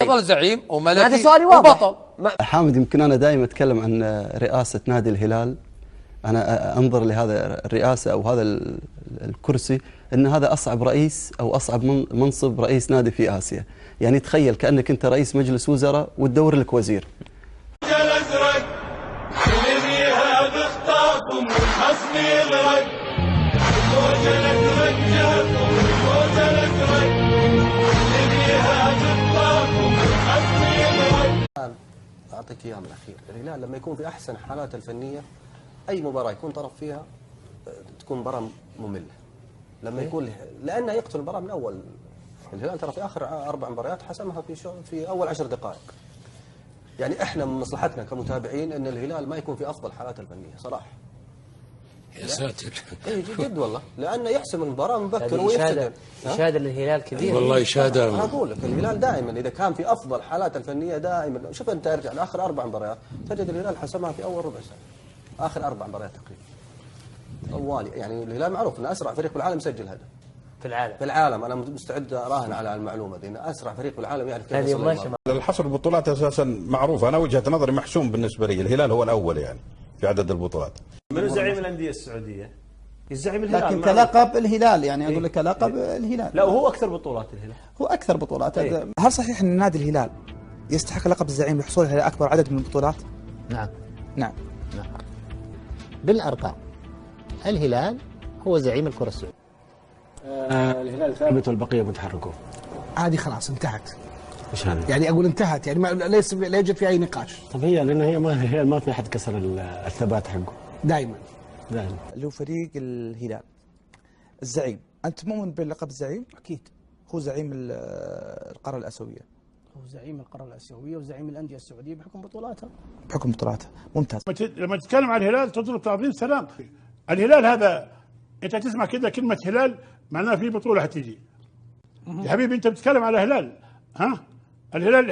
افضل زعيم وملكي هذا سؤالي واضح. وبطل. حامد، يمكن انا دائما اتكلم عن رئاسه نادي الهلال. انا انظر لهذا الرئاسه او هذا الكرسي ان هذا اصعب رئيس او اصعب منصب رئيس نادي في اسيا. يعني تخيل كانك انت رئيس مجلس وزراء وتدور لك وزير. أعطيك إياها من الأخير. الهلال لما يكون في أحسن حالاته الفنية أي مباراة يكون طرف فيها تكون مباراة مملة. لما يكون لأنه يقتل المباراة من أول. الهلال ترى في آخر 4 مباريات حسمها في أول 10 دقائق. يعني إحنا من مصلحتنا كمتابعين أن الهلال ما يكون في أفضل حالاته الفنية صراحة. يا ساتر. اي جد والله، لانه يحسم المباراه مبكر ويفتدر. إشادة للهلال كبير والله إشادة. انا اقول لك الهلال دائما اذا كان في افضل حالاته الفنيه دائما. شوف انت ارجع لاخر 4 مباريات تجد الهلال حسمها في اول ربع ساعه. اخر 4 مباريات تقريبا طوالي. يعني الهلال معروف انه اسرع فريق بالعالم يسجل هدف في العالم. انا مستعد اراهن على المعلومه دي، انه اسرع فريق بالعالم يعرف كيف يوصل. الحصر البطولات اساسا معروف. انا وجهه نظري محسوم بالنسبه لي، الهلال هو الاول يعني في عدد البطولات. من زعيم الانديه السعوديه؟ الزعيم الهلال، لكن كلقب الهلال يعني اقول لك كلقب الهلال. لا وهو اكثر بطولات الهلال، هو اكثر بطولات. هل صحيح ان نادي الهلال يستحق لقب الزعيم لحصول على اكبر عدد من البطولات؟ نعم. بالارقام الهلال هو زعيم الكره السعوديه. الهلال ثابت والبقيه متحركون. هذه خلاص انتهت. ايش هذا؟ يعني اقول انتهت، يعني لا يوجد في اي نقاش. طب هي لان هي ما في احد كسر الثبات حقه دائما. اللي هو فريق الهلال الزعيم، انت مؤمن بلقب الزعيم؟ اكيد. هو زعيم القاره الاسيويه. هو زعيم القاره الاسيويه وزعيم الانديه السعوديه بحكم بطولاتها. ممتاز. لما تتكلم عن الهلال تضرب تعظيم سلام. الهلال هذا انت تسمع كذا كلمه هلال معناها في بطوله حتيجي. يا حبيبي انت بتتكلم على هلال، ها؟ الهلال